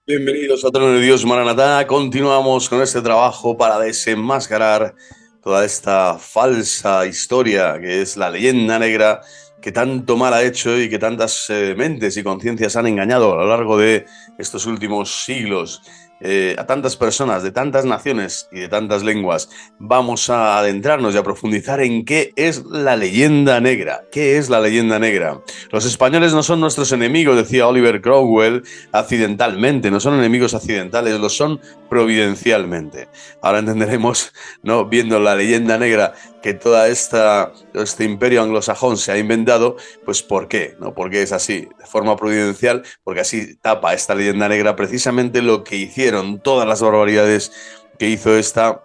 Bienvenidos a Trono de Dios Maranatá. Continuamos con este trabajo para desenmascarar toda esta falsa historia que es la leyenda negra que tanto mal ha hecho y que tantas mentes y conciencias han engañado a lo largo de estos últimos siglos. A tantas personas de tantas naciones y de tantas lenguas. Vamos a adentrarnos y a profundizar en qué es la leyenda negra. ¿Qué es la leyenda negra? Los españoles no son nuestros enemigos, decía Oliver Cromwell, accidentalmente. No son enemigos accidentales, lo son providencialmente. Ahora entenderemos, ¿no?, viendo la leyenda negra, que todo este imperio anglosajón se ha inventado, pues ¿por qué? ¿No? Porque es así, de forma providencial, porque así tapa esta leyenda negra precisamente lo que hicieron, todas las barbaridades que hizo esta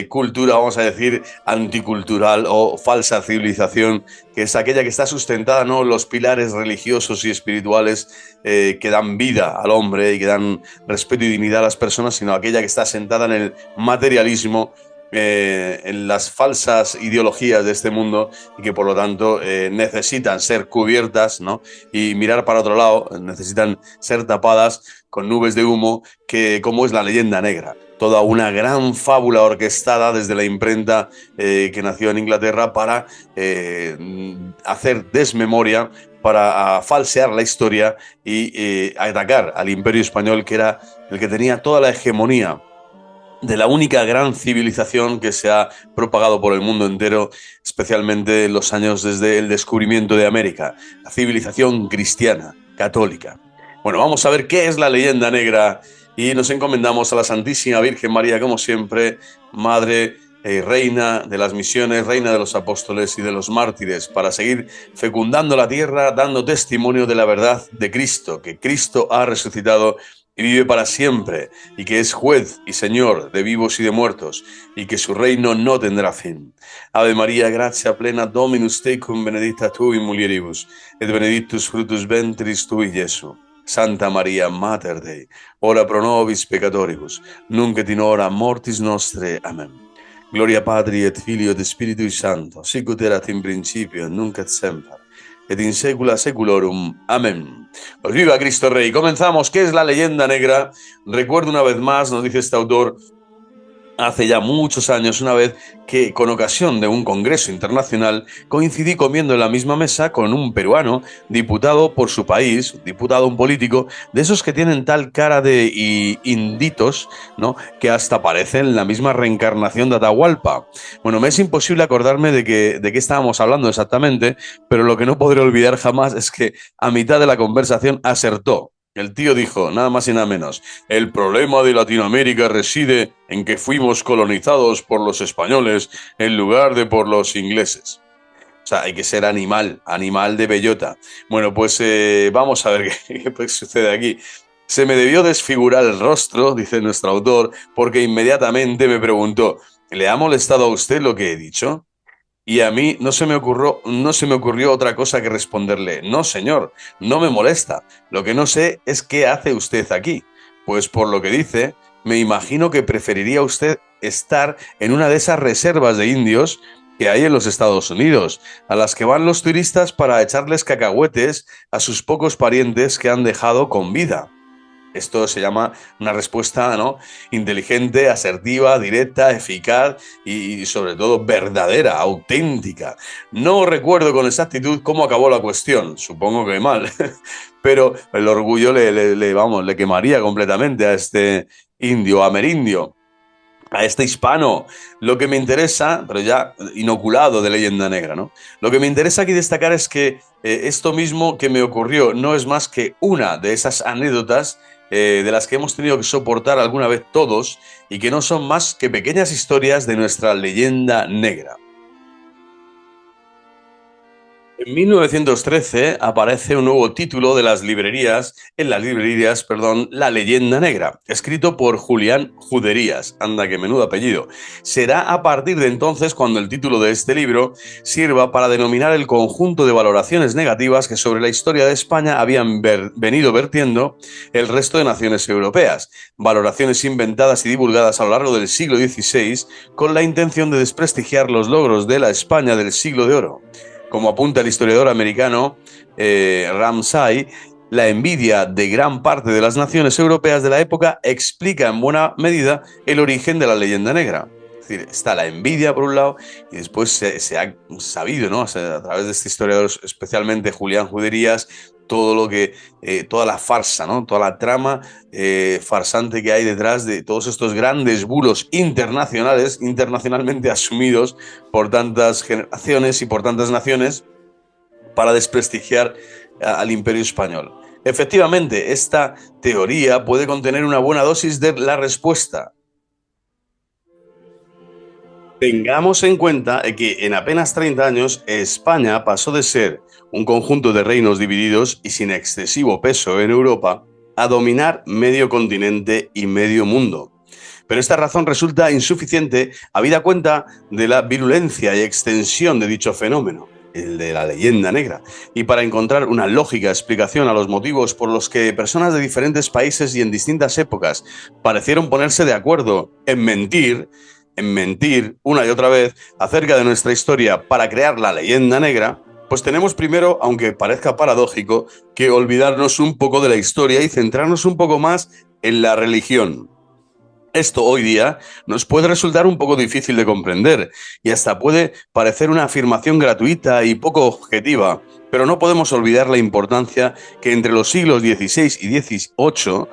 cultura, vamos a decir, anticultural o falsa civilización, que es aquella que está sustentada no en los pilares religiosos y espirituales que dan vida al hombre y que dan respeto y dignidad a las personas, sino aquella que está sentada en el materialismo, en las falsas ideologías de este mundo y que por lo tanto necesitan ser cubiertas, ¿no?, y mirar para otro lado, necesitan ser tapadas con nubes de humo, que como es la leyenda negra. Toda una gran fábula orquestada desde la imprenta que nació en Inglaterra para hacer desmemoria, para falsear la historia y atacar al Imperio Español, que era el que tenía toda la hegemonía de la única gran civilización que se ha propagado por el mundo entero, especialmente en los años desde el descubrimiento de América, la civilización cristiana, católica. Bueno, vamos a ver qué es la leyenda negra y nos encomendamos a la Santísima Virgen María, como siempre, Madre y Reina de las misiones, Reina de los apóstoles y de los mártires, para seguir fecundando la tierra, dando testimonio de la verdad de Cristo, que Cristo ha resucitado y vive para siempre, y que es juez y señor de vivos y de muertos, y que su reino no tendrá fin. Ave María, gratia plena, Dominus tecum, benedicta tu in mulieribus, et benedictus fructus ventris tui, Iesu. Santa Maria, Mater Dei, ora pro nobis peccatoribus, nunc et in hora mortis nostre. Amen. Gloria Patri et Filio et Spiritui Sancto, sic ut erat in principio, nunc et semper, et in saecula saeculorum. Amén. Pues viva Cristo Rey. Comenzamos. ¿Qué es la leyenda negra? Recuerdo una vez más, nos dice este autor, hace ya muchos años, una vez que con ocasión de un congreso internacional coincidí comiendo en la misma mesa con un peruano, diputado por su país, diputado, un político, de esos que tienen tal cara de inditos, ¿no?, que hasta parecen la misma reencarnación de Atahualpa. Bueno, me es imposible acordarme de qué estábamos hablando exactamente, pero lo que no podré olvidar jamás es que a mitad de la conversación acertó. El tío dijo, nada más y nada menos: el problema de Latinoamérica reside en que fuimos colonizados por los españoles en lugar de por los ingleses. O sea, hay que ser animal de bellota. Bueno, pues vamos a ver qué sucede aquí. Se me debió desfigurar el rostro, dice nuestro autor, porque inmediatamente me preguntó: ¿le ha molestado a usted lo que he dicho? Y a mí no se me ocurrió otra cosa que responderle: no, señor, no me molesta. Lo que no sé es qué hace usted aquí. Pues por lo que dice, me imagino que preferiría usted estar en una de esas reservas de indios que hay en los Estados Unidos, a las que van los turistas para echarles cacahuetes a sus pocos parientes que han dejado con vida. Esto se llama una respuesta, ¿no?, inteligente, asertiva, directa, eficaz y sobre todo verdadera, auténtica. No recuerdo con exactitud cómo acabó la cuestión, supongo que mal, pero el orgullo le quemaría completamente a este indio, amerindio, a este hispano. Lo que me interesa, pero ya inoculado de leyenda negra, ¿no? Lo que me interesa aquí destacar es que esto mismo que me ocurrió no es más que una de esas anécdotas de las que hemos tenido que soportar alguna vez todos y que no son más que pequeñas historias de nuestra leyenda negra. En 1913 aparece un nuevo título de las librerías, en las librerías, perdón, La leyenda negra, escrito por Julián Juderías. Anda, que menudo apellido. Será a partir de entonces cuando el título de este libro sirva para denominar el conjunto de valoraciones negativas que sobre la historia de España habían venido vertiendo el resto de naciones europeas. Valoraciones inventadas y divulgadas a lo largo del siglo XVI con la intención de desprestigiar los logros de la España del siglo de oro. Como apunta el historiador americano Ramsay, la envidia de gran parte de las naciones europeas de la época explica en buena medida el origen de la leyenda negra. Es decir, está la envidia por un lado y después se ha sabido, ¿no? O sea, a través de este historiador, especialmente Julián Juderías, todo lo que, toda la farsa, ¿no? Toda la trama farsante que hay detrás de todos estos grandes bulos internacionales, internacionalmente asumidos por tantas generaciones y por tantas naciones para desprestigiar al Imperio Español. Efectivamente, esta teoría puede contener una buena dosis de la respuesta. Tengamos en cuenta que en apenas 30 años España pasó de ser un conjunto de reinos divididos y sin excesivo peso en Europa a dominar medio continente y medio mundo. Pero esta razón resulta insuficiente habida cuenta de la virulencia y extensión de dicho fenómeno, el de la leyenda negra, y para encontrar una lógica explicación a los motivos por los que personas de diferentes países y en distintas épocas parecieron ponerse de acuerdo en mentir una y otra vez acerca de nuestra historia para crear la leyenda negra, pues tenemos primero, aunque parezca paradójico, que olvidarnos un poco de la historia y centrarnos un poco más en la religión. Esto hoy día nos puede resultar un poco difícil de comprender y hasta puede parecer una afirmación gratuita y poco objetiva, pero no podemos olvidar la importancia que entre los siglos XVI y XVIII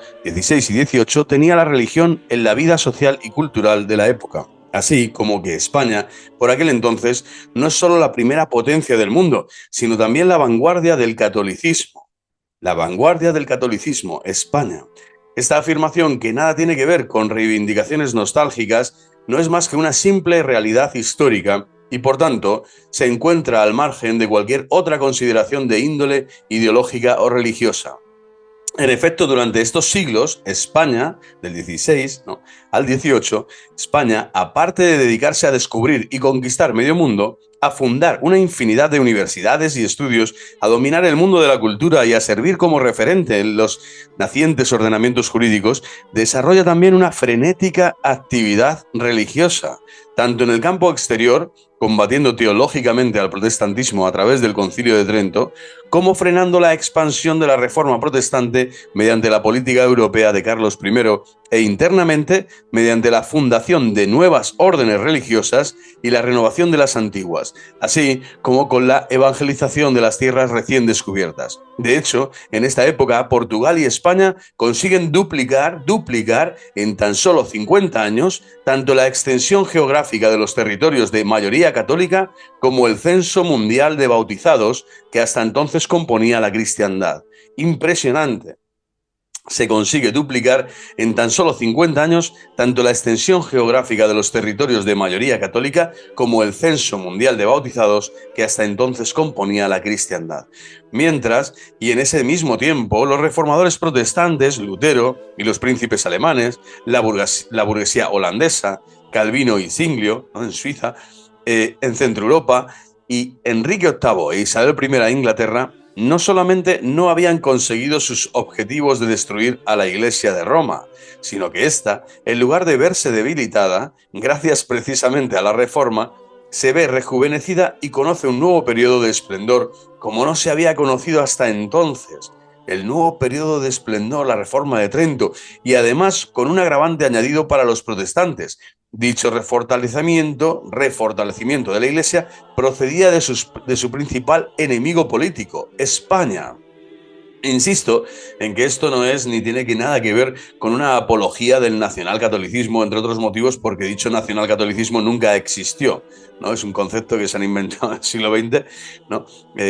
tenía la religión en la vida social y cultural de la época. Así como que España, por aquel entonces, no es solo la primera potencia del mundo, sino también la vanguardia del catolicismo. La vanguardia del catolicismo, España. Esta afirmación, que nada tiene que ver con reivindicaciones nostálgicas, no es más que una simple realidad histórica y, por tanto, se encuentra al margen de cualquier otra consideración de índole ideológica o religiosa. En efecto, durante estos siglos, España, del XVI, ¿no?, al XVIII, España, aparte de dedicarse a descubrir y conquistar medio mundo, a fundar una infinidad de universidades y estudios, a dominar el mundo de la cultura y a servir como referente en los nacientes ordenamientos jurídicos, desarrolla también una frenética actividad religiosa, tanto en el campo exterior, combatiendo teológicamente al protestantismo a través del Concilio de Trento, como frenando la expansión de la Reforma protestante mediante la política europea de Carlos I e internamente mediante la fundación de nuevas órdenes religiosas y la renovación de las antiguas, así como con la evangelización de las tierras recién descubiertas. De hecho, en esta época, Portugal y España consiguen duplicar en tan solo 50 años tanto la extensión geográfica de los territorios de mayoría católica como el censo mundial de bautizados que hasta entonces componía la cristiandad. Impresionante. Se consigue duplicar en tan solo 50 años tanto la extensión geográfica de los territorios de mayoría católica como el censo mundial de bautizados que hasta entonces componía la cristiandad. Mientras, y en ese mismo tiempo, los reformadores protestantes, Lutero y los príncipes alemanes, la burguesía holandesa, Calvino y Zwinglio, ¿no?, en Suiza, en Centro Europa, y Enrique VIII e Isabel I de Inglaterra, no solamente no habían conseguido sus objetivos de destruir a la Iglesia de Roma, sino que ésta, en lugar de verse debilitada, gracias precisamente a la Reforma, se ve rejuvenecida y conoce un nuevo periodo de esplendor como no se había conocido hasta entonces. El nuevo periodo de esplendor, la Reforma de Trento, y además con un agravante añadido para los protestantes. Dicho refortalecimiento de la Iglesia procedía de su principal enemigo político, España. Insisto en que esto no es ni tiene nada que ver con una apología del nacionalcatolicismo, entre otros motivos, porque dicho nacionalcatolicismo nunca existió, ¿no? Es un concepto que se han inventado en el siglo XX, ¿no?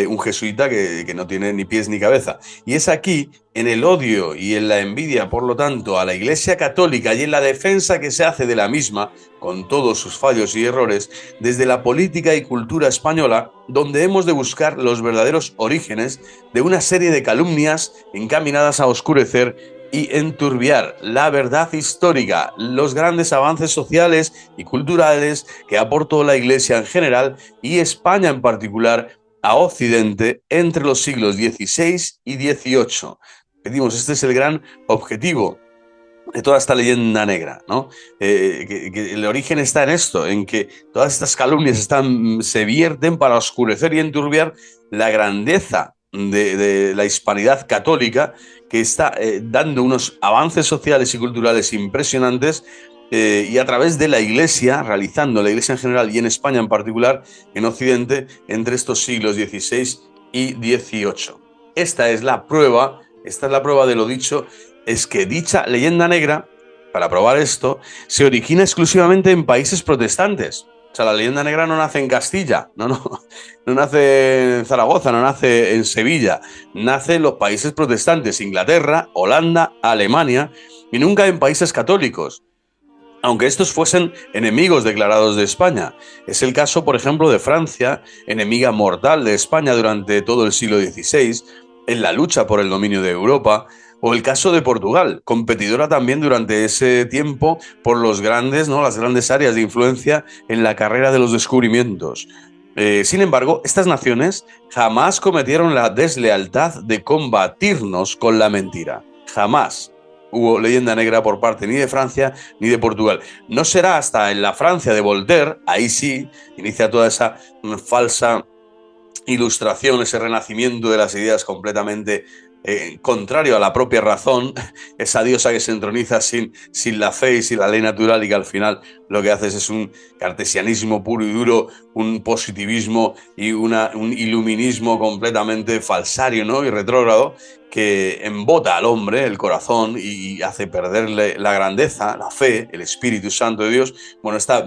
Un jesuita que no tiene ni pies ni cabeza. Y es aquí, en el odio y en la envidia, por lo tanto, a la Iglesia Católica y en la defensa que se hace de la misma, con todos sus fallos y errores, desde la política y cultura española, donde hemos de buscar los verdaderos orígenes de una serie de calumnias encaminadas a oscurecer y enturbiar la verdad histórica, los grandes avances sociales y culturales que aportó la Iglesia en general y España en particular a Occidente entre los siglos XVI y XVIII. Pedimos, este es el gran objetivo de toda esta leyenda negra, ¿no? Que el origen está en esto, en que todas estas calumnias se vierten para oscurecer y enturbiar la grandeza de la hispanidad católica, que está dando unos avances sociales y culturales impresionantes, y a través de la Iglesia, realizando la Iglesia en general y en España en particular, en Occidente, entre estos siglos XVI y XVIII. Esta es la prueba de lo dicho, es que dicha leyenda negra, para probar esto, se origina exclusivamente en países protestantes. O sea, la leyenda negra no nace en Castilla, no nace en Zaragoza, no nace en Sevilla, nace en los países protestantes, Inglaterra, Holanda, Alemania, y nunca en países católicos, aunque estos fuesen enemigos declarados de España. Es el caso, por ejemplo, de Francia, enemiga mortal de España durante todo el siglo XVI, en la lucha por el dominio de Europa, o el caso de Portugal, competidora también durante ese tiempo por los grandes, ¿no?, las grandes áreas de influencia en la carrera de los descubrimientos. Sin embargo, estas naciones jamás cometieron la deslealtad de combatirnos con la mentira. Jamás hubo leyenda negra por parte ni de Francia ni de Portugal. No será hasta en la Francia de Voltaire, ahí sí, inicia toda esa falsa ilustración, ese renacimiento de las ideas completamente contrario a la propia razón, esa diosa que se entroniza sin la fe y sin la ley natural, y que al final lo que haces es un cartesianismo puro y duro, un positivismo y un iluminismo completamente falsario, ¿no?, y retrógrado, que embota al hombre el corazón y hace perderle la grandeza, la fe, el Espíritu Santo de Dios. Bueno, esta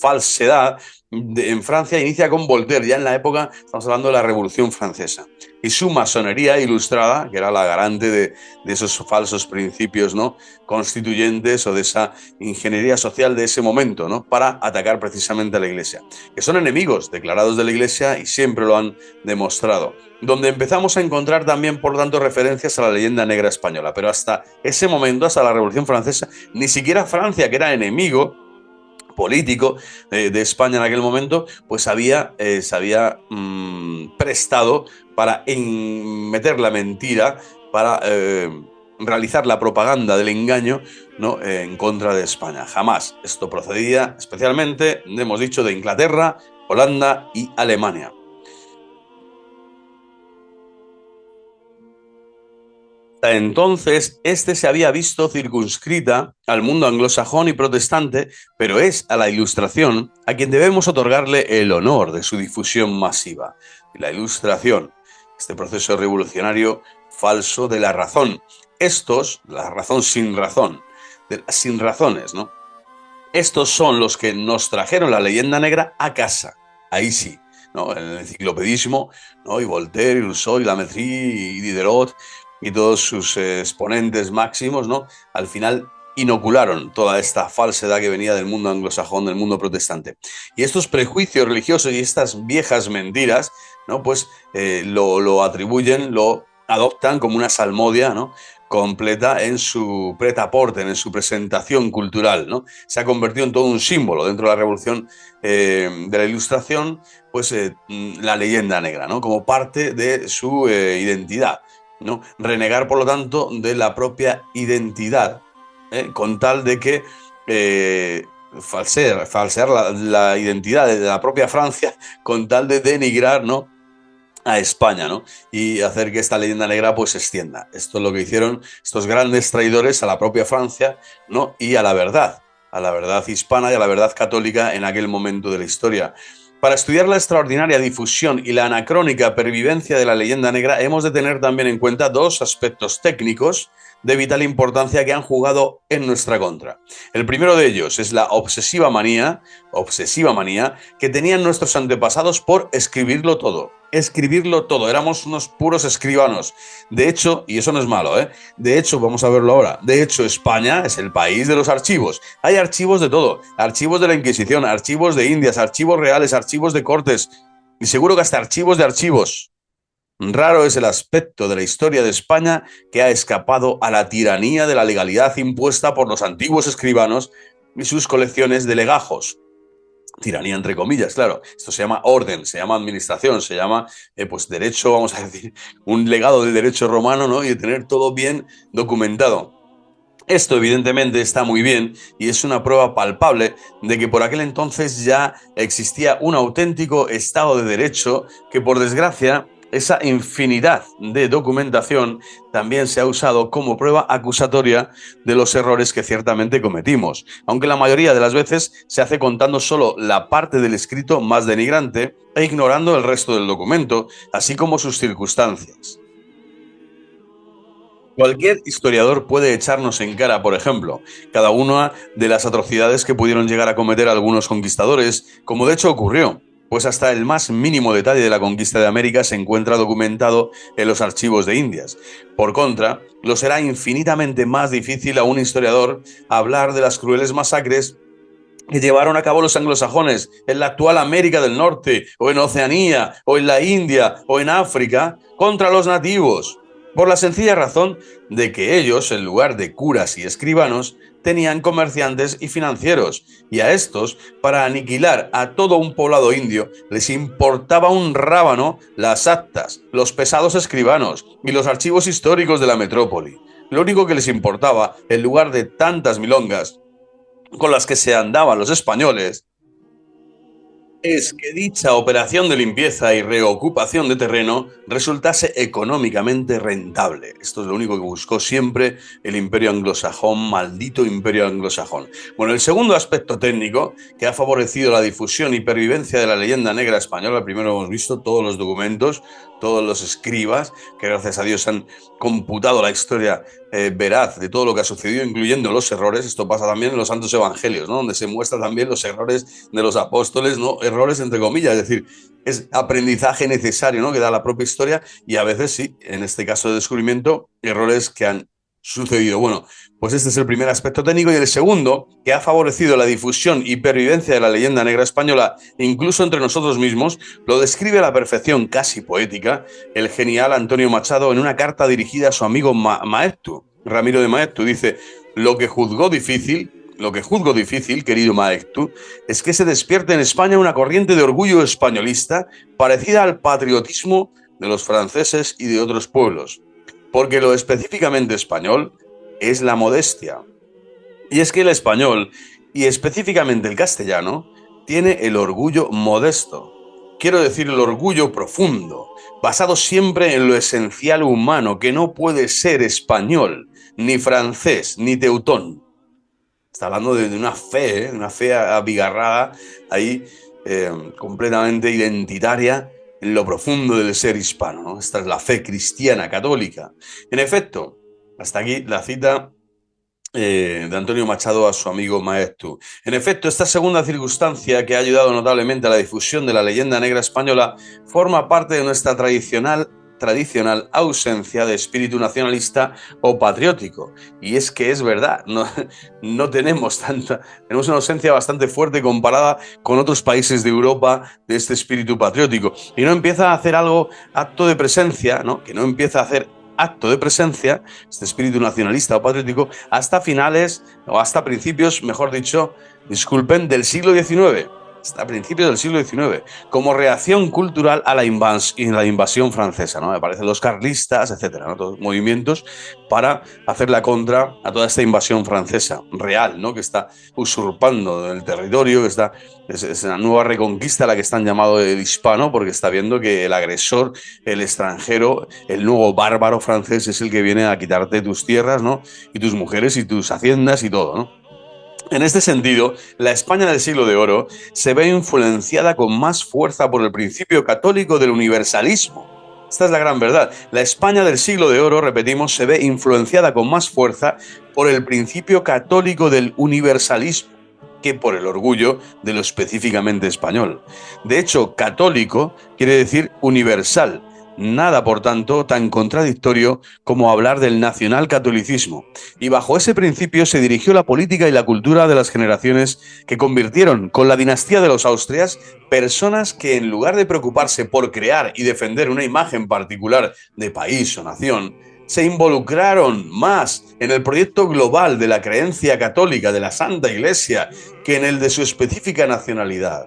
falsedad en Francia inicia con Voltaire, ya en la época, estamos hablando de la Revolución Francesa, y su masonería ilustrada, que era la garante de esos falsos principios, ¿no?, constituyentes, o de esa ingeniería social de ese momento, ¿no?, para atacar precisamente a la Iglesia, que son enemigos declarados de la Iglesia y siempre lo han demostrado. Donde empezamos a encontrar también, por tanto, referencias a la leyenda negra española, pero hasta ese momento, hasta la Revolución Francesa, ni siquiera Francia, que era enemigo político de España en aquel momento, pues se había prestado para meter la mentira, para realizar la propaganda del engaño, ¿no?, en contra de España. Jamás. Esto procedía especialmente, hemos dicho, de Inglaterra, Holanda y Alemania. Entonces, este se había visto circunscrita al mundo anglosajón y protestante, pero es a la Ilustración a quien debemos otorgarle el honor de su difusión masiva. La Ilustración, este proceso revolucionario falso de la razón. La razón, sin razones, ¿no? Estos son los que nos trajeron la leyenda negra a casa. Ahí sí, ¿no?, en el enciclopedismo, ¿no?, y Voltaire, y Rousseau, y Lametrie, y Diderot, y todos sus exponentes máximos, ¿no?, al final inocularon toda esta falsedad que venía del mundo anglosajón, del mundo protestante. Y estos prejuicios religiosos y estas viejas mentiras, ¿no?, pues lo atribuyen, lo adoptan como una salmodia, ¿no?, completa en su pretaporte, en su presentación cultural, ¿no? Se ha convertido en todo un símbolo dentro de la revolución de la Ilustración, pues la leyenda negra, ¿no?, como parte de su identidad, ¿no? Renegar, por lo tanto, de la propia identidad, con tal de que falsear la identidad de la propia Francia, con tal de denigrar, ¿no?, a España, ¿no?, y hacer que esta leyenda negra pues se extienda. Esto es lo que hicieron estos grandes traidores a la propia Francia, ¿no?, y a la verdad hispana y a la verdad católica en aquel momento de la historia. Para estudiar la extraordinaria difusión y la anacrónica pervivencia de la leyenda negra, hemos de tener también en cuenta dos aspectos técnicos de vital importancia que han jugado en nuestra contra. El primero de ellos es la obsesiva manía que tenían nuestros antepasados por escribirlo todo. Éramos unos puros escribanos. De hecho, y eso no es malo, de hecho, vamos a verlo ahora, de hecho, España es el país de los archivos. Hay archivos de todo, archivos de la Inquisición, archivos de Indias, archivos reales, archivos de cortes, y seguro que hasta archivos de archivos. Raro es el aspecto de la historia de España que ha escapado a la tiranía de la legalidad impuesta por los antiguos escribanos y sus colecciones de legajos. Tiranía entre comillas, claro. Esto se llama orden, se llama administración, se llama pues derecho, vamos a decir, un legado del derecho romano, ¿no?, y de tener todo bien documentado. Esto evidentemente está muy bien y es una prueba palpable de que por aquel entonces ya existía un auténtico Estado de Derecho que, por desgracia, esa infinidad de documentación también se ha usado como prueba acusatoria de los errores que ciertamente cometimos, aunque la mayoría de las veces se hace contando solo la parte del escrito más denigrante e ignorando el resto del documento, así como sus circunstancias. Cualquier historiador puede echarnos en cara, por ejemplo, cada una de las atrocidades que pudieron llegar a cometer algunos conquistadores, como de hecho ocurrió, pues hasta el más mínimo detalle de la conquista de América se encuentra documentado en los archivos de Indias. Por contra, lo será infinitamente más difícil a un historiador hablar de las crueles masacres que llevaron a cabo los anglosajones en la actual América del Norte, o en Oceanía, o en la India, o en África, contra los nativos, por la sencilla razón de que ellos, en lugar de curas y escribanos, tenían comerciantes y financieros, y a estos, para aniquilar a todo un poblado indio, les importaba un rábano las actas, los pesados escribanos y los archivos históricos de la metrópoli. Lo único que les importaba, en lugar de tantas milongas con las que se andaban los españoles, es que dicha operación de limpieza y reocupación de terreno resultase económicamente rentable. Esto es lo único que buscó siempre el imperio anglosajón, maldito imperio anglosajón. Bueno, el segundo aspecto técnico que ha favorecido la difusión y pervivencia de la leyenda negra española, primero hemos visto todos los documentos, todos los escribas, que gracias a Dios han computado la historia veraz de todo lo que ha sucedido, incluyendo los errores. Esto pasa también en los santos evangelios, ¿no? Donde se muestran también los errores de los apóstoles, ¿no? Errores entre comillas, es decir, es aprendizaje necesario, ¿no? Que da la propia historia, y a veces sí, en este caso de descubrimiento, errores que han sucedido. Bueno, pues este es el primer aspecto técnico, y el segundo, que ha favorecido la difusión y pervivencia de la leyenda negra española, incluso entre nosotros mismos, lo describe a la perfección casi poética el genial Antonio Machado en una carta dirigida a su amigo Maeztu. Ramiro de Maeztu dice: lo que juzgó difícil, querido Maeztu, es que se despierte en España una corriente de orgullo españolista parecida al patriotismo de los franceses y de otros pueblos, porque lo específicamente español es la modestia. Y es que el español, y específicamente el castellano, tiene el orgullo modesto. Quiero decir, el orgullo profundo, basado siempre en lo esencial humano, que no puede ser español, ni francés, ni teutón. Está hablando de una fe abigarrada ahí, completamente identitaria en lo profundo del ser hispano, ¿no? Esta es la fe cristiana católica. En efecto, hasta aquí la cita de Antonio Machado a su amigo Maeztu. En efecto, esta segunda circunstancia, que ha ayudado notablemente a la difusión de la leyenda negra española, forma parte de nuestra tradicional ausencia de espíritu nacionalista o patriótico. Y es que es verdad, no tenemos tenemos una ausencia bastante fuerte comparada con otros países de Europa de este espíritu patriótico. Y no empieza a hacer acto de presencia, ¿no? Que no empieza a hacer acto de presencia, este espíritu nacionalista o patriótico, hasta finales, o hasta principios, mejor dicho, disculpen, del siglo XIX. Hasta principios del siglo XIX, como reacción cultural a la invasión francesa, ¿no? Aparecen los carlistas, etcétera, ¿no? Todos movimientos para hacer la contra a toda esta invasión francesa real, ¿no? Que está usurpando el territorio, que es una nueva reconquista a la que están llamado el hispano, porque está viendo que el agresor, el extranjero, el nuevo bárbaro francés es el que viene a quitarte tus tierras, ¿no? Y tus mujeres y tus haciendas y todo, ¿no? En este sentido, la España del siglo de oro se ve influenciada con más fuerza por el principio católico del universalismo. Esta es la gran verdad. La España del siglo de oro, repetimos, se ve influenciada con más fuerza por el principio católico del universalismo que por el orgullo de lo específicamente español. De hecho, católico quiere decir universal. Nada, por tanto, tan contradictorio como hablar del nacionalcatolicismo. Y bajo ese principio se dirigió la política y la cultura de las generaciones que convirtieron, con la dinastía de los Austrias, personas que, en lugar de preocuparse por crear y defender una imagen particular de país o nación, se involucraron más en el proyecto global de la creencia católica de la Santa Iglesia que en el de su específica nacionalidad.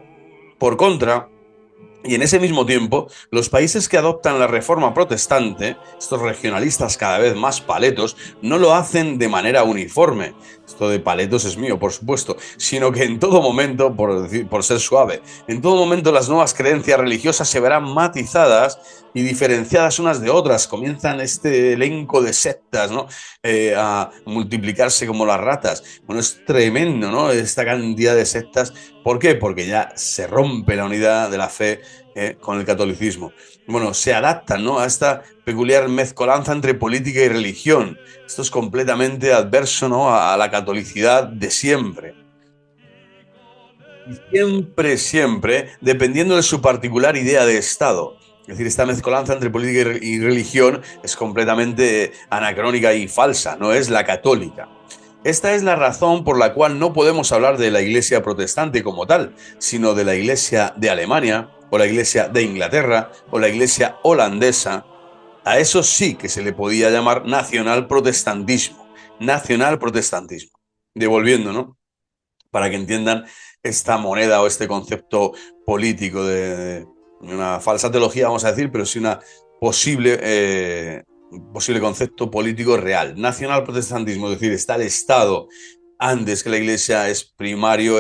Por contra, y en ese mismo tiempo, los países que adoptan la reforma protestante, estos regionalistas cada vez más paletos, no lo hacen de manera uniforme. esto de paletos es mío, por supuesto, sino que en todo momento, por ser suave, en todo momento las nuevas creencias religiosas se verán matizadas y diferenciadas unas de otras. Comienzan este elenco de sectas, ¿no? A multiplicarse como las ratas. Bueno, es tremendo, ¿no? Esta cantidad de sectas. ¿Por qué? Porque ya se rompe la unidad de la fe con el catolicismo. Bueno, se adaptan, ¿no? A esta peculiar mezcolanza entre política y religión. Esto es completamente adverso, ¿no? A la catolicidad de siempre. Y siempre, siempre, dependiendo de su particular idea de Estado. Es decir, esta mezcolanza entre política y religión es completamente anacrónica y falsa, no es la católica. Esta es la razón por la cual no podemos hablar de la Iglesia protestante como tal, sino de la Iglesia de Alemania, o la Iglesia de Inglaterra, o la Iglesia holandesa. A eso sí que se le podía llamar nacional protestantismo. Nacional protestantismo. Devolviendo, ¿no? Para que entiendan esta moneda o este concepto político de una falsa teología, vamos a decir, pero sí una posible, posible concepto político real. Nacional protestantismo, es decir, está el Estado antes que la iglesia, es primario,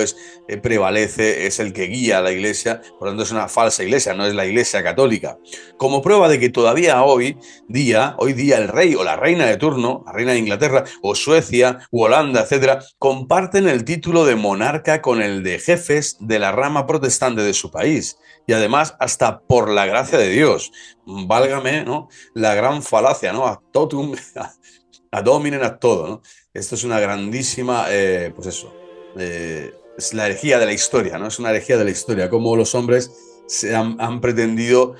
prevalece, es el que guía a la iglesia, por lo tanto es una falsa iglesia, no es la iglesia católica. Como prueba de que todavía hoy día el rey o la reina de turno, la reina de Inglaterra o Suecia u Holanda, etcétera, comparten el título de monarca con el de jefes de la rama protestante de su país. Y además, hasta por la gracia de Dios, válgame, ¿no? La gran falacia, ¿no? A totum, a dominen a todo, ¿no? Esto es una grandísima, pues eso, es la herejía de la historia, ¿no? Es una herejía de la historia, cómo los hombres han pretendido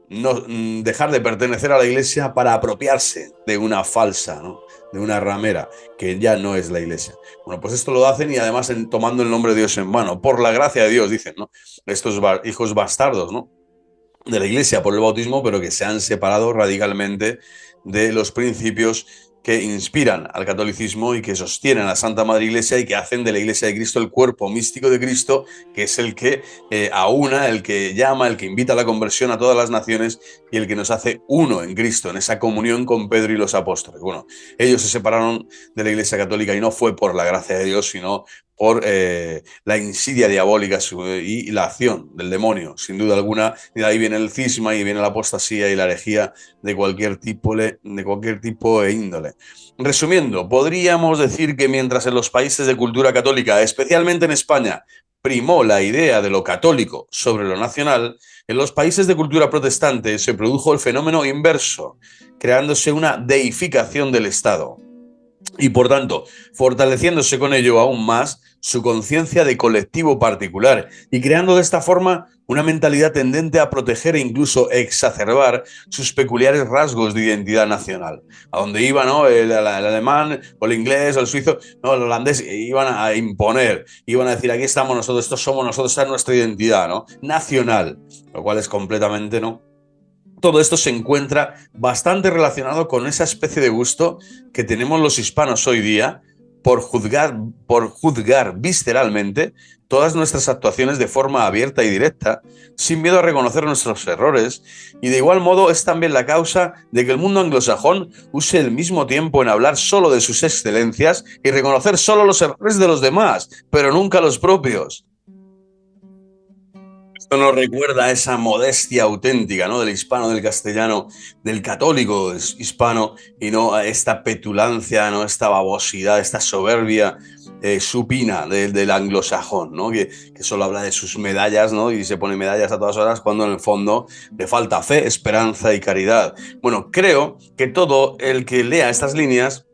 no, dejar de pertenecer a la iglesia para apropiarse de una falsa, ¿no? De una ramera, que ya no es la iglesia. Bueno, pues esto lo hacen y además tomando el nombre de Dios en vano, por la gracia de Dios, dicen, ¿no? Estos hijos bastardos, ¿no? De la iglesia por el bautismo, pero que se han separado radicalmente de los principios que inspiran al catolicismo y que sostienen a la Santa Madre Iglesia y que hacen de la Iglesia de Cristo el cuerpo místico de Cristo, que es el que aúna, el que llama, el que invita a la conversión a todas las naciones y el que nos hace uno en Cristo, en esa comunión con Pedro y los apóstoles. Bueno, ellos se separaron de la Iglesia católica y no fue por la gracia de Dios, sino por la insidia diabólica y la acción del demonio, sin duda alguna. Y de ahí viene el cisma y viene la apostasía y la herejía de cualquier tipo e índole. Resumiendo, podríamos decir que mientras en los países de cultura católica, especialmente en España, primó la idea de lo católico sobre lo nacional, en los países de cultura protestante se produjo el fenómeno inverso, creándose una deificación del Estado y por tanto, fortaleciéndose con ello aún más su conciencia de colectivo particular y creando de esta forma una mentalidad tendente a proteger e incluso exacerbar sus peculiares rasgos de identidad nacional. A donde iba, ¿no? El alemán o el inglés o el suizo, no, el holandés, iban a imponer, iban a decir, aquí estamos nosotros, estos somos nosotros, esta es nuestra identidad, ¿no? Nacional, lo cual es completamente, ¿no? Todo esto se encuentra bastante relacionado con esa especie de gusto que tenemos los hispanos hoy día por juzgar visceralmente todas nuestras actuaciones de forma abierta y directa, sin miedo a reconocer nuestros errores, y de igual modo es también la causa de que el mundo anglosajón use el mismo tiempo en hablar solo de sus excelencias y reconocer solo los errores de los demás, pero nunca los propios. Esto nos recuerda a esa modestia auténtica, ¿no? Del hispano, del castellano, del católico hispano, y no a esta petulancia, ¿no? Esta babosidad, esta soberbia supina del anglosajón, ¿no? Que solo habla de sus medallas, ¿no? Y se pone medallas a todas horas cuando en el fondo le falta fe, esperanza y caridad. Bueno, creo que todo el que lea estas líneas,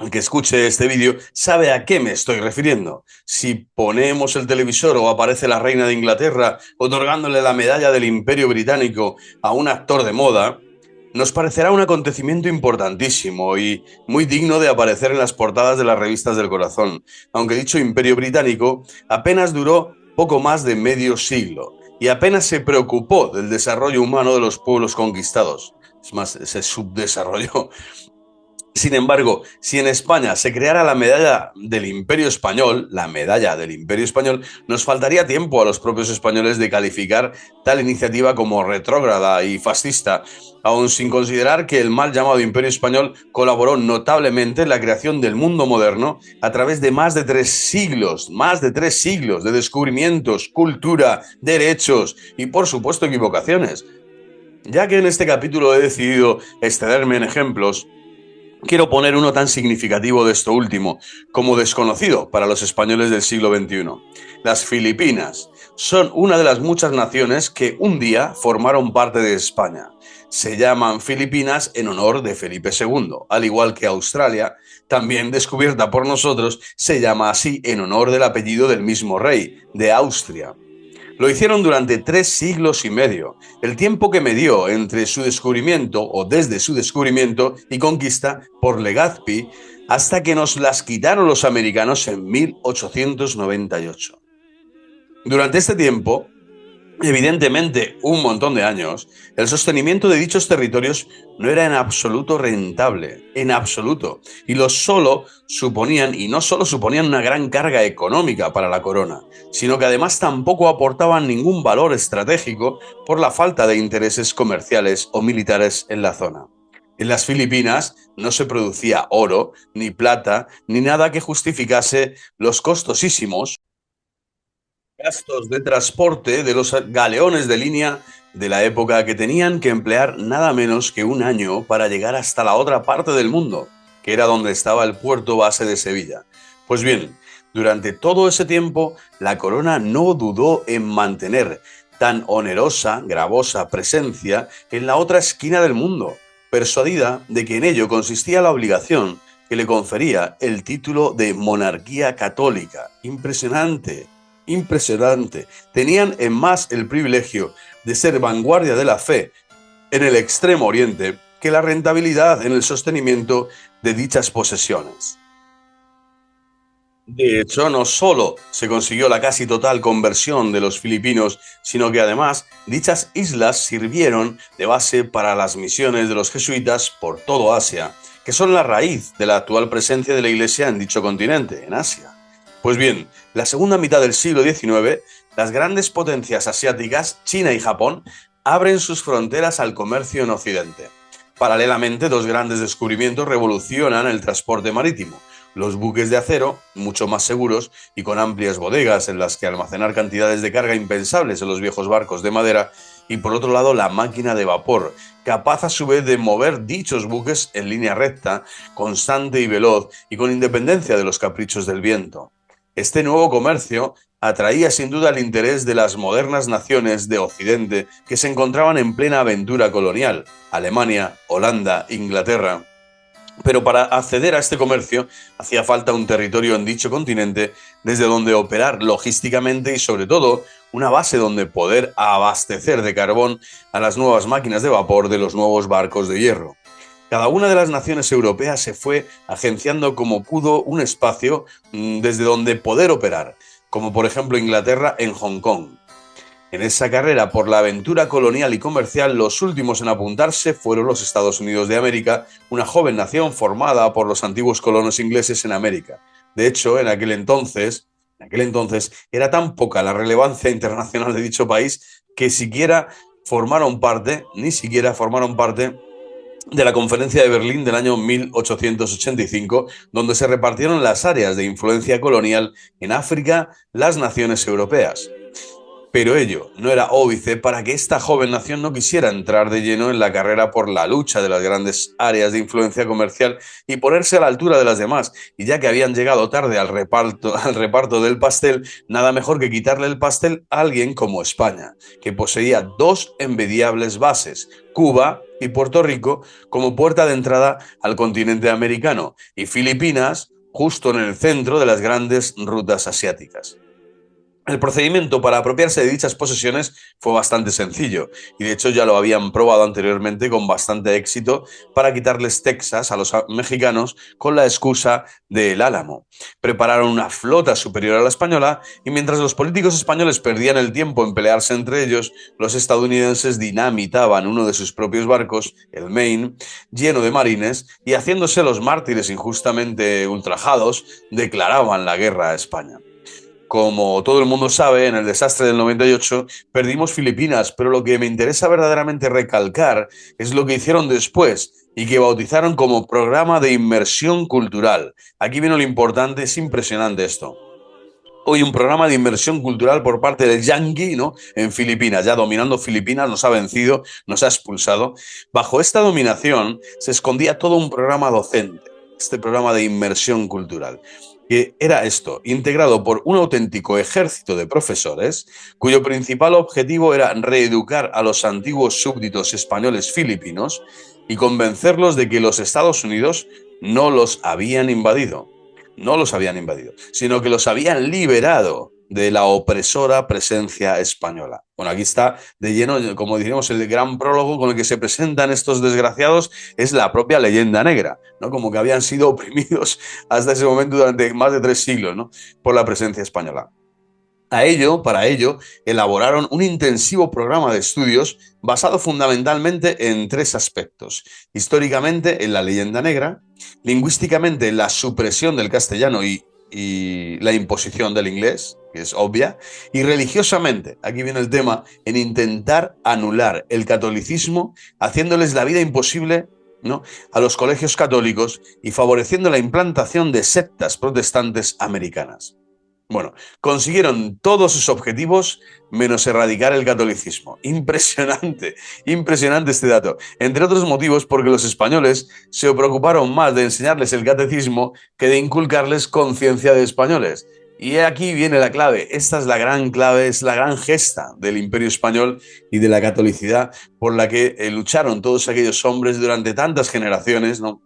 el que escuche este vídeo, sabe a qué me estoy refiriendo. Si ponemos el televisor o aparece la reina de Inglaterra otorgándole la medalla del Imperio Británico a un actor de moda, nos parecerá un acontecimiento importantísimo y muy digno de aparecer en las portadas de las revistas del corazón, aunque dicho Imperio Británico apenas duró poco más de medio siglo y apenas se preocupó del desarrollo humano de los pueblos conquistados. Es más, se subdesarrolló. Sin embargo, si en España se creara la medalla del Imperio Español, nos faltaría tiempo a los propios españoles de calificar tal iniciativa como retrógrada y fascista, aun sin considerar que el mal llamado Imperio Español colaboró notablemente en la creación del mundo moderno a través de más de tres siglos de descubrimientos, cultura, derechos y, por supuesto, equivocaciones. Ya que en este capítulo he decidido excederme en ejemplos, quiero poner uno tan significativo de esto último como desconocido para los españoles del siglo XXI. Las Filipinas son una de las muchas naciones que un día formaron parte de España. Se llaman Filipinas en honor de Felipe II, al igual que Australia, también descubierta por nosotros, se llama así en honor del apellido del mismo rey, de Austria. Lo hicieron durante 3 siglos y medio, el tiempo que medió entre su descubrimiento o desde su descubrimiento y conquista por Legazpi hasta que nos las quitaron los americanos en 1898. Durante este tiempo, evidentemente un montón de años, el sostenimiento de dichos territorios no era en absoluto rentable, en absoluto, y no solo suponían una gran carga económica para la corona, sino que además tampoco aportaban ningún valor estratégico por la falta de intereses comerciales o militares en la zona. En las Filipinas no se producía oro, ni plata, ni nada que justificase los costosísimos gastos de transporte de los galeones de línea de la época, que tenían que emplear nada menos que un año para llegar hasta la otra parte del mundo, que era donde estaba el puerto base de Sevilla. Pues bien, durante todo ese tiempo, la corona no dudó en mantener tan onerosa, gravosa presencia en la otra esquina del mundo, persuadida de que en ello consistía la obligación que le confería el título de monarquía católica. Impresionante. Impresionante. Tenían en más el privilegio de ser vanguardia de la fe en el Extremo Oriente que la rentabilidad en el sostenimiento de dichas posesiones. De hecho, no solo se consiguió la casi total conversión de los filipinos, sino que además dichas islas sirvieron de base para las misiones de los jesuitas por todo Asia, que son la raíz de la actual presencia de la Iglesia en dicho continente, en Asia. Pues bien, la segunda mitad del siglo XIX, las grandes potencias asiáticas, China y Japón, abren sus fronteras al comercio en Occidente. Paralelamente, dos grandes descubrimientos revolucionan el transporte marítimo: los buques de acero, mucho más seguros y con amplias bodegas en las que almacenar cantidades de carga impensables en los viejos barcos de madera, y por otro lado la máquina de vapor, capaz a su vez de mover dichos buques en línea recta, constante y veloz, y con independencia de los caprichos del viento. Este nuevo comercio atraía sin duda el interés de las modernas naciones de Occidente que se encontraban en plena aventura colonial: Alemania, Holanda, Inglaterra. Pero para acceder a este comercio hacía falta un territorio en dicho continente desde donde operar logísticamente y, sobre todo, una base donde poder abastecer de carbón a las nuevas máquinas de vapor de los nuevos barcos de hierro. Cada una de las naciones europeas se fue agenciando como pudo un espacio desde donde poder operar, como por ejemplo Inglaterra en Hong Kong. En esa carrera por la aventura colonial y comercial, los últimos en apuntarse fueron los Estados Unidos de América, una joven nación formada por los antiguos colonos ingleses en América. De hecho, en aquel entonces era tan poca la relevancia internacional de dicho país que ni siquiera formaron parte de la Conferencia de Berlín del año 1885, donde se repartieron las áreas de influencia colonial en África las naciones europeas. Pero ello no era óbice para que esta joven nación no quisiera entrar de lleno en la carrera por la lucha de las grandes áreas de influencia comercial y ponerse a la altura de las demás, y ya que habían llegado tarde al reparto del pastel, nada mejor que quitarle el pastel a alguien como España, que poseía dos envidiables bases: Cuba y Puerto Rico como puerta de entrada al continente americano, y Filipinas justo en el centro de las grandes rutas asiáticas. El procedimiento para apropiarse de dichas posesiones fue bastante sencillo y de hecho ya lo habían probado anteriormente con bastante éxito para quitarles Texas a los mexicanos con la excusa del Álamo. Prepararon una flota superior a la española y mientras los políticos españoles perdían el tiempo en pelearse entre ellos, los estadounidenses dinamitaban uno de sus propios barcos, el Maine, lleno de marines y haciéndose los mártires injustamente ultrajados, declaraban la guerra a España. Como todo el mundo sabe, en el desastre del 98 perdimos Filipinas, pero lo que me interesa verdaderamente recalcar es lo que hicieron después y que bautizaron como Programa de Inmersión Cultural. Aquí viene lo importante, es impresionante esto. Hoy un programa de inmersión cultural por parte del Yankee, ¿no? En Filipinas, ya dominando Filipinas, nos ha vencido, nos ha expulsado. Bajo esta dominación se escondía todo un programa docente, este programa de inmersión cultural, que era esto, integrado por un auténtico ejército de profesores, cuyo principal objetivo era reeducar a los antiguos súbditos españoles filipinos y convencerlos de que los Estados Unidos no los habían invadido, no los habían invadido, sino que los habían liberado de la opresora presencia española. Bueno, aquí está de lleno, como diríamos, el gran prólogo con el que se presentan estos desgraciados es la propia leyenda negra, ¿no? Como que habían sido oprimidos hasta ese momento durante más de 3 siglos, ¿no? Por la presencia española. Para ello, elaboraron un intensivo programa de estudios basado fundamentalmente en 3 aspectos. Históricamente, en la leyenda negra, lingüísticamente, en la supresión del castellano y la imposición del inglés, que es obvia, y religiosamente, aquí viene el tema, en intentar anular el catolicismo, haciéndoles la vida imposible, ¿no?, a los colegios católicos y favoreciendo la implantación de sectas protestantes americanas. Bueno, consiguieron todos sus objetivos menos erradicar el catolicismo. Impresionante, impresionante este dato. Entre otros motivos porque los españoles se preocuparon más de enseñarles el catecismo que de inculcarles conciencia de españoles. Y aquí viene la clave. Esta es la gran clave, es la gran gesta del Imperio Español y de la catolicidad por la que lucharon todos aquellos hombres durante tantas generaciones, ¿no?,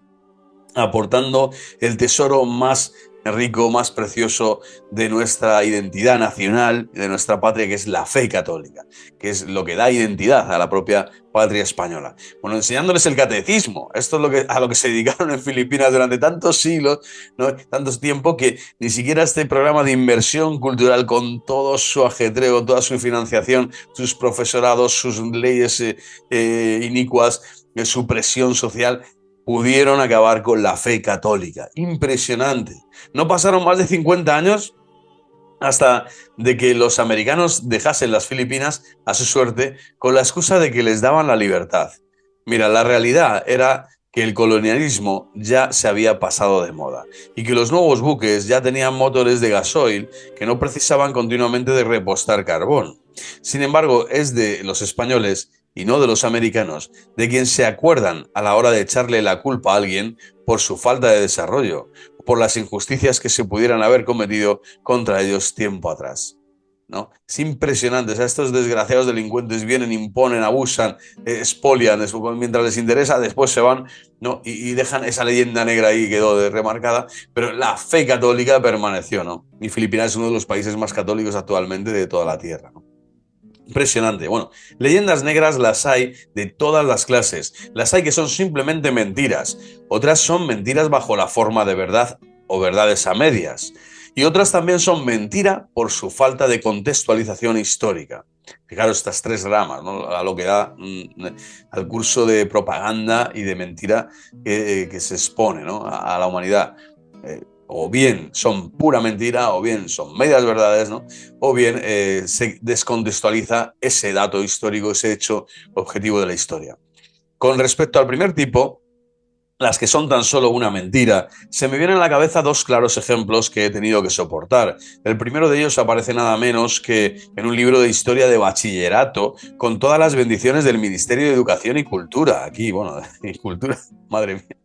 aportando el tesoro más rico, más precioso de nuestra identidad nacional, de nuestra patria, que es la fe católica, que es lo que da identidad a la propia patria española. Bueno, enseñándoles el catecismo, esto es a lo que se dedicaron en Filipinas durante tantos siglos, ¿no?, tantos tiempos, que ni siquiera este programa de inversión cultural, con todo su ajetreo, toda su financiación, sus profesorados, sus leyes inicuas, su presión social, pudieron acabar con la fe católica. Impresionante. No pasaron más de 50 años hasta de que los americanos dejasen las Filipinas a su suerte con la excusa de que les daban la libertad. Mira, la realidad era que el colonialismo ya se había pasado de moda y que los nuevos buques ya tenían motores de gasoil que no precisaban continuamente de repostar carbón. Sin embargo, es de los españoles y no de los americanos de quien se acuerdan a la hora de echarle la culpa a alguien por su falta de desarrollo, por las injusticias que se pudieran haber cometido contra ellos tiempo atrás, ¿no? Es impresionante. O sea, estos desgraciados delincuentes vienen, imponen, abusan, expolian, mientras les interesa, después se van, ¿no?, y dejan esa leyenda negra ahí, quedó remarcada, pero la fe católica permaneció, ¿no? Y Filipinas es uno de los países más católicos actualmente de toda la Tierra, ¿no? Impresionante. Bueno, leyendas negras las hay de todas las clases. Las hay que son simplemente mentiras. Otras son mentiras bajo la forma de verdad o verdades a medias. Y otras también son mentira por su falta de contextualización histórica. Fijaros estas 3 ramas, ¿no?, a lo que da al curso de propaganda y de mentira que se expone, ¿no?, a la humanidad. O bien son pura mentira, o bien son medias verdades, ¿no?, o bien se descontextualiza ese dato histórico, ese hecho objetivo de la historia. Con respecto al primer tipo, las que son tan solo una mentira, se me vienen a la cabeza 2 claros ejemplos que he tenido que soportar. El primero de ellos aparece nada menos que en un libro de historia de bachillerato, con todas las bendiciones del Ministerio de Educación y Cultura. Aquí, bueno, y cultura, madre mía.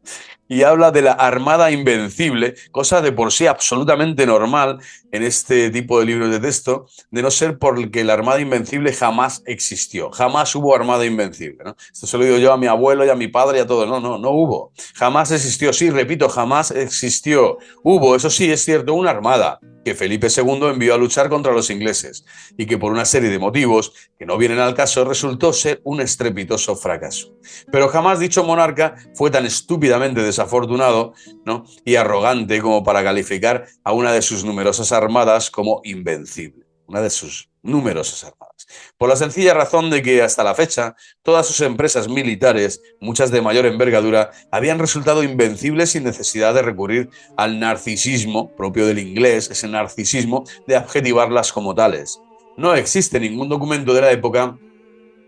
Y habla de la Armada Invencible, cosa de por sí absolutamente normal en este tipo de libros de texto, de no ser porque la Armada Invencible jamás existió, jamás hubo Armada Invencible, ¿no? Esto se lo digo yo a mi abuelo y a mi padre y a todos. No hubo, jamás existió. Sí, repito, jamás existió. Hubo, eso sí, es cierto, una armada que Felipe II envió a luchar contra los ingleses y que por una serie de motivos que no vienen al caso resultó ser un estrepitoso fracaso. Pero jamás dicho monarca fue tan estúpidamente desafortunado, ¿no?, y arrogante como para calificar a una de sus numerosas armadas como invencible. Una de sus numerosas armadas. Por la sencilla razón de que hasta la fecha todas sus empresas militares, muchas de mayor envergadura, habían resultado invencibles sin necesidad de recurrir al narcisismo propio del inglés, ese narcisismo de adjetivarlas como tales. No existe ningún documento de la época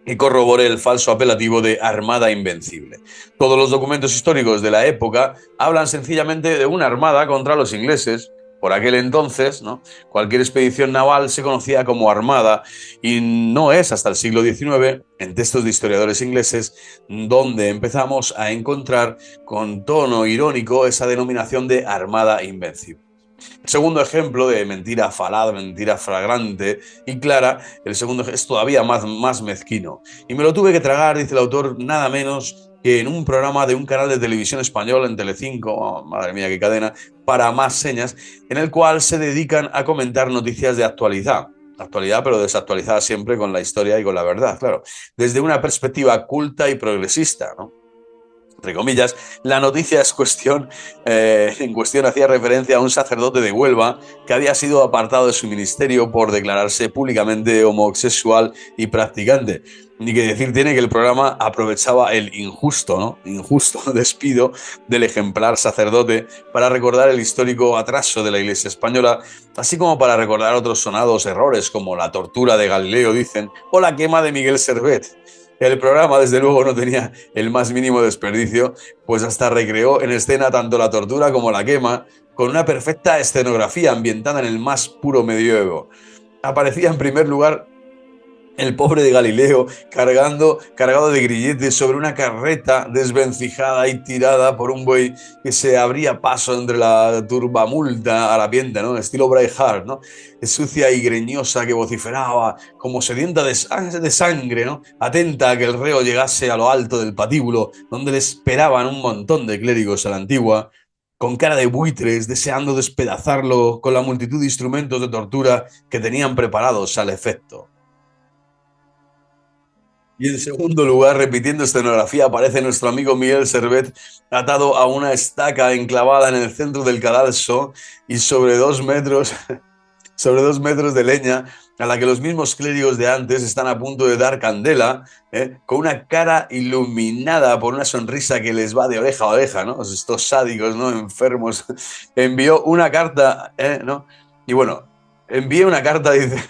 que corrobore el falso apelativo de Armada Invencible. Todos los documentos históricos de la época hablan sencillamente de una armada contra los ingleses. Por aquel entonces, ¿no?, cualquier expedición naval se conocía como armada y no es hasta el siglo XIX, en textos de historiadores ingleses, donde empezamos a encontrar con tono irónico esa denominación de Armada Invencible. El segundo ejemplo de mentira falada, mentira flagrante y clara, el segundo es todavía más mezquino. Y me lo tuve que tragar, dice el autor, nada menos que en un programa de un canal de televisión español en Telecinco, oh, madre mía qué cadena, para más señas, en el cual se dedican a comentar noticias de actualidad, pero desactualizada siempre con la historia y con la verdad, claro, desde una perspectiva culta y progresista, ¿no? Entre comillas, la noticia en cuestión hacía referencia a un sacerdote de Huelva que había sido apartado de su ministerio por declararse públicamente homosexual y practicante. Ni que decir tiene que el programa aprovechaba el injusto despido del ejemplar sacerdote para recordar el histórico atraso de la Iglesia española, así como para recordar otros sonados errores como la tortura de Galileo, dicen, o la quema de Miguel Servet. El programa, desde luego, no tenía el más mínimo desperdicio, pues hasta recreó en escena tanto la tortura como la quema, con una perfecta escenografía ambientada en el más puro medioevo. Aparecía en primer lugar el pobre de Galileo cargado de grilletes sobre una carreta desvencijada y tirada por un buey que se abría paso entre la turbamulta harapienta, ¿no? Estilo Braveheart, ¿no? Es sucia y greñosa que vociferaba como sedienta de sangre, ¿no? Atenta a que el reo llegase a lo alto del patíbulo, donde le esperaban un montón de clérigos a la antigua, con cara de buitres, deseando despedazarlo con la multitud de instrumentos de tortura que tenían preparados al efecto. Y en segundo lugar, repitiendo escenografía, aparece nuestro amigo Miguel Servet atado a una estaca enclavada en el centro del cadalso y sobre 2 metros de leña, a la que los mismos clérigos de antes están a punto de dar candela, con una cara iluminada por una sonrisa que les va de oreja a oreja, ¿no? Estos sádicos, ¿no?, enfermos. Envió una carta, ¿no? Y bueno, envié una carta, dice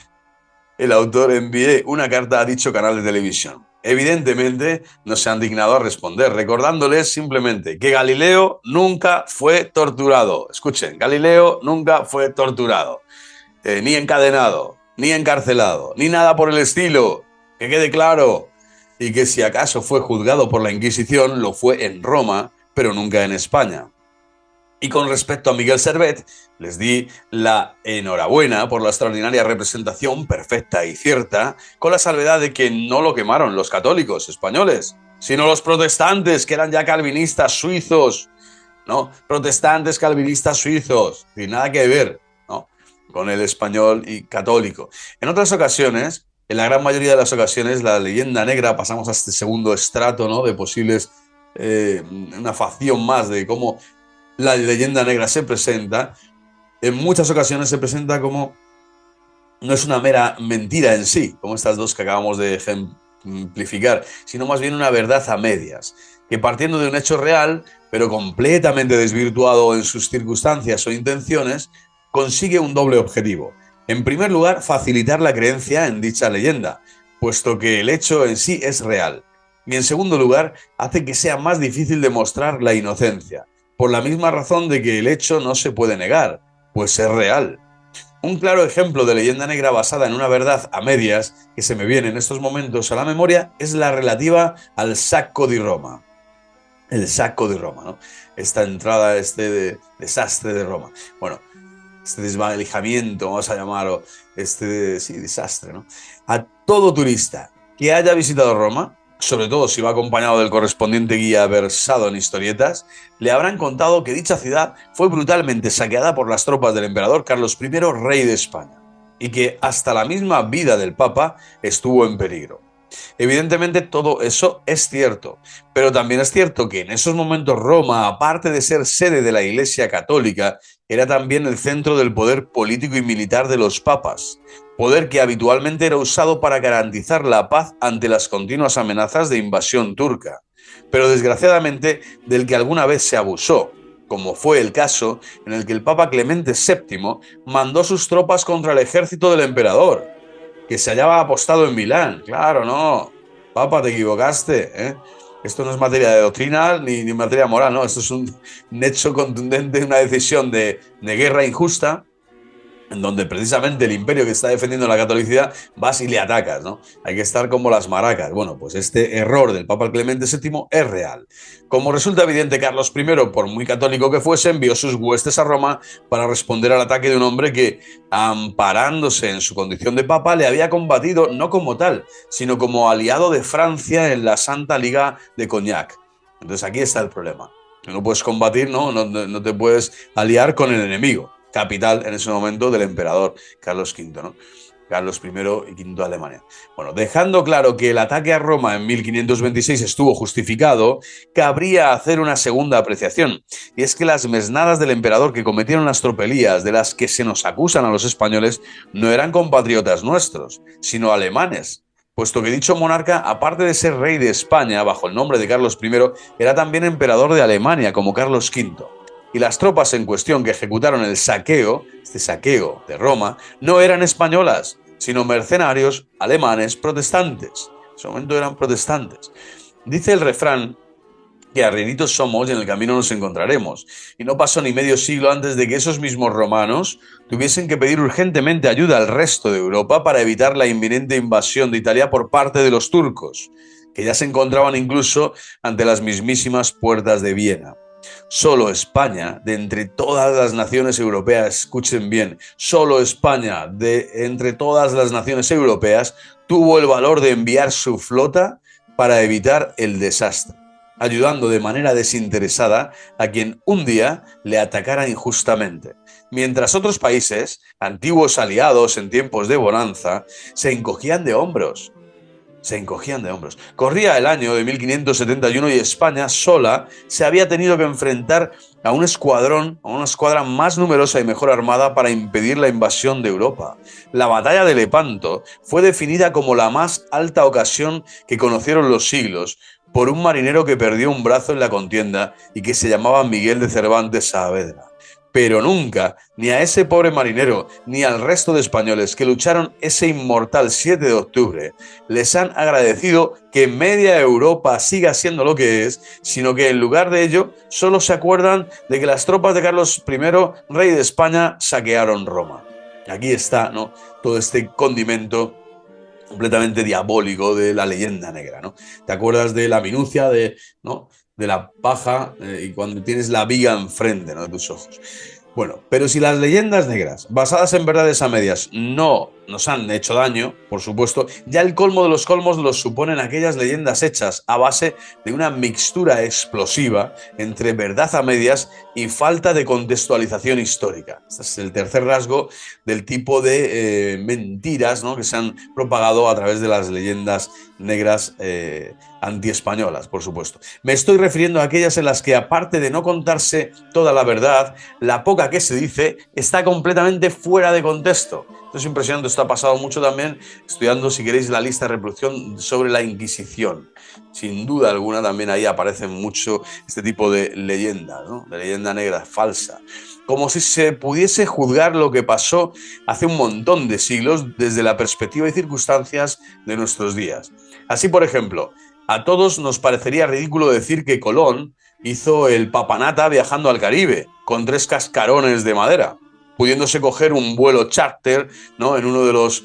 el autor, envié una carta a dicho canal de televisión. Evidentemente no se han dignado a responder, recordándoles simplemente que Galileo nunca fue torturado. Escuchen, Galileo nunca fue torturado, ni encadenado, ni encarcelado, ni nada por el estilo. Que quede claro. Y que si acaso fue juzgado por la Inquisición, lo fue en Roma, pero nunca en España. Y con respecto a Miguel Servet, les di la enhorabuena por la extraordinaria representación perfecta y cierta, con la salvedad de que no lo quemaron los católicos españoles, sino los protestantes, que eran ya calvinistas suizos, ¿no? Protestantes calvinistas suizos, sin nada que ver, ¿no?, con el español y católico. En otras ocasiones, en la gran mayoría de las ocasiones, la leyenda negra, pasamos a este segundo estrato, ¿no?, de posibles, una facción más de cómo la leyenda negra se presenta. En muchas ocasiones se presenta como no es una mera mentira en sí, como estas dos que acabamos de ejemplificar, sino más bien una verdad a medias, que partiendo de un hecho real, pero completamente desvirtuado en sus circunstancias o intenciones, consigue un doble objetivo. En primer lugar, facilitar la creencia en dicha leyenda, puesto que el hecho en sí es real. Y en segundo lugar, hace que sea más difícil demostrar la inocencia, por la misma razón de que el hecho no se puede negar, pues es real. Un claro ejemplo de leyenda negra basada en una verdad a medias que se me viene en estos momentos a la memoria es la relativa al Sacco di Roma. El Sacco di Roma, ¿no? Esta entrada, desastre de Roma. Bueno, este desvalijamiento, vamos a llamarlo, desastre, ¿no? A todo turista que haya visitado Roma, sobre todo si va acompañado del correspondiente guía versado en historietas, le habrán contado que dicha ciudad fue brutalmente saqueada por las tropas del emperador Carlos I, rey de España, y que hasta la misma vida del Papa estuvo en peligro. Evidentemente todo eso es cierto, pero también es cierto que en esos momentos Roma, aparte de ser sede de la Iglesia Católica, era también el centro del poder político y militar de los papas, poder que habitualmente era usado para garantizar la paz ante las continuas amenazas de invasión turca, pero desgraciadamente del que alguna vez se abusó, como fue el caso en el que el Papa Clemente VII mandó sus tropas contra el ejército del emperador, que se hallaba apostado en Milán. Claro, no. Papa, te equivocaste, ¿eh? Esto no es materia de doctrina ni materia moral, ¿no? Esto es un hecho contundente, una decisión de guerra injusta, en donde precisamente el imperio que está defendiendo la catolicidad vas y le atacas, ¿no? Hay que estar como las maracas. Bueno, pues este error del Papa Clemente VII es real. Como resulta evidente, Carlos I, por muy católico que fuese, envió sus huestes a Roma para responder al ataque de un hombre que, amparándose en su condición de papa, le había combatido no como tal, sino como aliado de Francia en la Santa Liga de Cognac. Entonces aquí está el problema. No puedes combatir, no te puedes aliar con el enemigo capital en ese momento del emperador Carlos V, ¿no? Carlos I y V de Alemania. Bueno, dejando claro que el ataque a Roma en 1526 estuvo justificado, cabría hacer una segunda apreciación, y es que las mesnadas del emperador que cometieron las tropelías de las que se nos acusan a los españoles no eran compatriotas nuestros, sino alemanes, puesto que dicho monarca, aparte de ser rey de España bajo el nombre de Carlos I, era también emperador de Alemania como Carlos V. Y las tropas en cuestión que ejecutaron el saqueo, este saqueo de Roma, no eran españolas, sino mercenarios alemanes protestantes. En ese momento eran protestantes. Dice el refrán que arrieritos somos y en el camino nos encontraremos. Y no pasó ni medio siglo antes de que esos mismos romanos tuviesen que pedir urgentemente ayuda al resto de Europa para evitar la inminente invasión de Italia por parte de los turcos, que ya se encontraban incluso ante las mismísimas puertas de Viena. Solo España, de entre todas las naciones europeas, escuchen bien, solo España, de entre todas las naciones europeas, tuvo el valor de enviar su flota para evitar el desastre, ayudando de manera desinteresada a quien un día le atacara injustamente. Mientras otros países, antiguos aliados en tiempos de bonanza, se encogían de hombros. Corría el año de 1571 y España sola se había tenido que enfrentar a una escuadra más numerosa y mejor armada para impedir la invasión de Europa. La batalla de Lepanto fue definida como la más alta ocasión que conocieron los siglos por un marinero que perdió un brazo en la contienda y que se llamaba Miguel de Cervantes Saavedra. Pero nunca, ni a ese pobre marinero, ni al resto de españoles que lucharon ese inmortal 7 de octubre, les han agradecido que media Europa siga siendo lo que es, sino que en lugar de ello, solo se acuerdan de que las tropas de Carlos I, rey de España, saquearon Roma. Aquí está, ¿no?, todo este condimento completamente diabólico de la leyenda negra, ¿no? ¿Te acuerdas de la minucia ¿no?, de la paja y cuando tienes la viga enfrente, ¿no?, de tus ojos? Bueno, pero si las leyendas negras, basadas en verdades a medias, no nos han hecho daño, por supuesto, ya el colmo de los colmos los suponen aquellas leyendas hechas a base de una mixtura explosiva entre verdad a medias y falta de contextualización histórica. Este es el tercer rasgo del tipo de mentiras, ¿no?, que se han propagado a través de las leyendas negras antiespañolas, por supuesto. Me estoy refiriendo a aquellas en las que, aparte de no contarse toda la verdad, la poca que se dice está completamente fuera de contexto. Esto es impresionante, esto ha pasado mucho también estudiando, si queréis, la lista de reproducción sobre la Inquisición. Sin duda alguna también ahí aparecen mucho este tipo de leyendas, ¿no?, de leyenda negra falsa. Como si se pudiese juzgar lo que pasó hace un montón de siglos desde la perspectiva y circunstancias de nuestros días. Así, por ejemplo, a todos nos parecería ridículo decir que Colón hizo el papanata viajando al Caribe con 3 cascarones de madera, pudiéndose coger un vuelo charter, ¿no?, en uno de los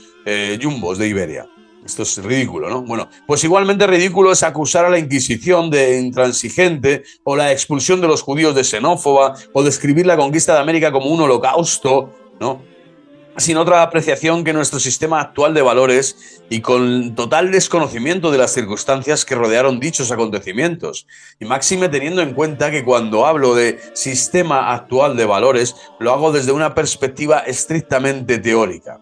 jumbos de Iberia. Esto es ridículo, ¿no? Bueno, pues igualmente ridículo es acusar a la Inquisición de intransigente, o la expulsión de los judíos de xenófoba, o describir la conquista de América como un holocausto, ¿no? sin otra apreciación que nuestro sistema actual de valores y con total desconocimiento de las circunstancias que rodearon dichos acontecimientos. Y máxime teniendo en cuenta que cuando hablo de sistema actual de valores, lo hago desde una perspectiva estrictamente teórica.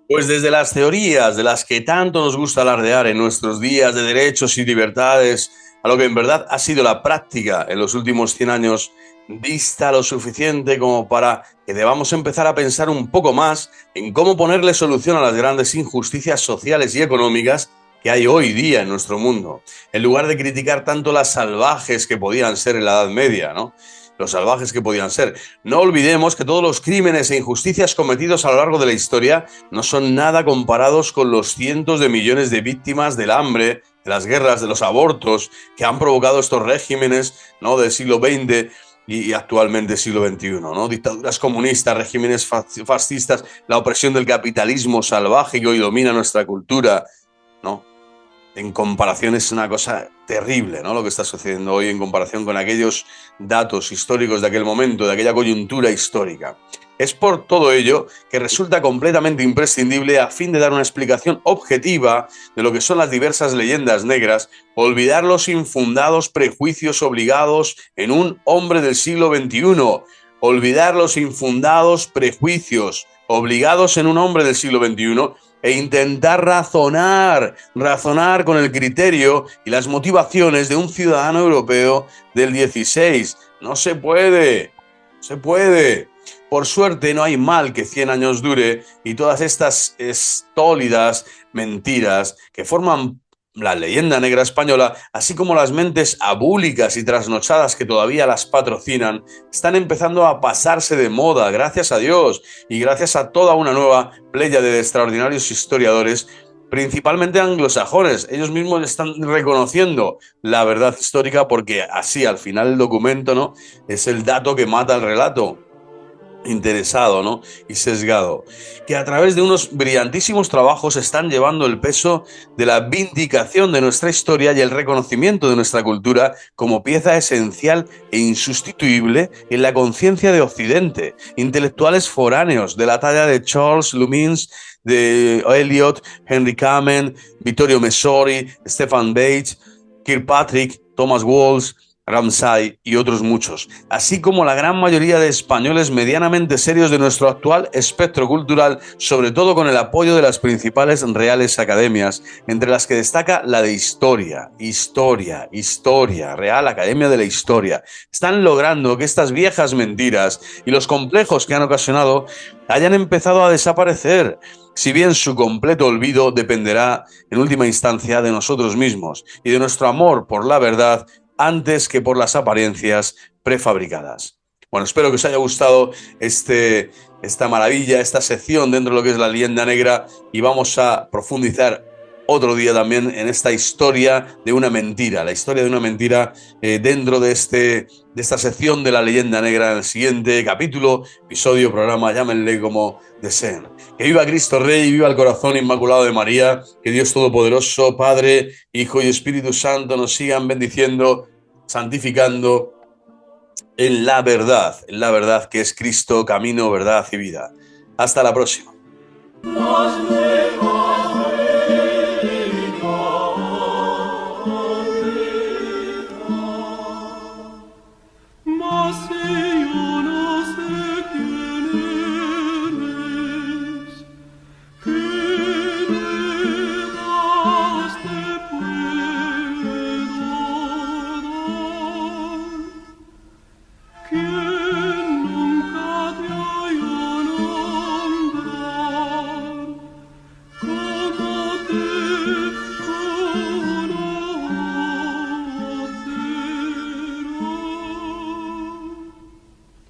Pues desde las teorías de las que tanto nos gusta alardear en nuestros días de derechos y libertades, a lo que en verdad ha sido la práctica en los últimos 100 años, dista lo suficiente como para que debamos empezar a pensar un poco más en cómo ponerle solución a las grandes injusticias sociales y económicas que hay hoy día en nuestro mundo, en lugar de criticar tanto las salvajes que podían ser en la Edad Media, ¿no? Los salvajes que podían ser. No olvidemos que todos los crímenes e injusticias cometidos a lo largo de la historia no son nada comparados con los cientos de millones de víctimas del hambre, de las guerras, de los abortos que han provocado estos regímenes, ¿no?, del siglo XX y actualmente siglo XXI, ¿no? Dictaduras comunistas, regímenes fascistas, la opresión del capitalismo salvaje que hoy domina nuestra cultura, ¿no? En comparación es una cosa terrible, ¿no?, lo que está sucediendo hoy en comparación con aquellos datos históricos de aquel momento, de aquella coyuntura histórica. Es por todo ello que resulta completamente imprescindible, a fin de dar una explicación objetiva de lo que son las diversas leyendas negras, olvidar los infundados prejuicios obligados en un hombre del siglo XXI. Olvidar los infundados prejuicios obligados en un hombre del siglo XXI e intentar razonar con el criterio y las motivaciones de un ciudadano europeo del 16. No se puede, no se puede. Por suerte no hay mal que 100 años dure, y todas estas estólidas mentiras que forman la leyenda negra española, así como las mentes abúlicas y trasnochadas que todavía las patrocinan, están empezando a pasarse de moda, gracias a Dios, y gracias a toda una nueva playa de extraordinarios historiadores, principalmente anglosajones. Ellos mismos están reconociendo la verdad histórica, porque así al final el documento, ¿no?, es el dato que mata el relato interesado, ¿no?, y sesgado, que a través de unos brillantísimos trabajos están llevando el peso de la vindicación de nuestra historia y el reconocimiento de nuestra cultura como pieza esencial e insustituible en la conciencia de Occidente. Intelectuales foráneos de la talla de Charles Lumins, de Eliot, Henry Kamen, Vittorio Messori, Stefan Bates, Kirkpatrick, Thomas Walsh, Ramsay y otros muchos, así como la gran mayoría de españoles medianamente serios de nuestro actual espectro cultural, sobre todo con el apoyo de las principales reales academias, entre las que destaca la de Historia, Real Academia de la Historia. Están logrando que estas viejas mentiras y los complejos que han ocasionado hayan empezado a desaparecer, si bien su completo olvido dependerá en última instancia de nosotros mismos y de nuestro amor por la verdad antes que por las apariencias prefabricadas. Bueno, espero que os haya gustado esta maravilla, esta sección dentro de lo que es la leyenda negra, y vamos a profundizar otro día también en esta historia de una mentira, la historia de una mentira dentro de esta sección de la leyenda negra en el siguiente capítulo, episodio, programa, llámenle como deseen. Que viva Cristo Rey, viva el corazón inmaculado de María, que Dios Todopoderoso, Padre, Hijo y Espíritu Santo nos sigan bendiciendo, santificando en la verdad que es Cristo, camino, verdad y vida. Hasta la próxima.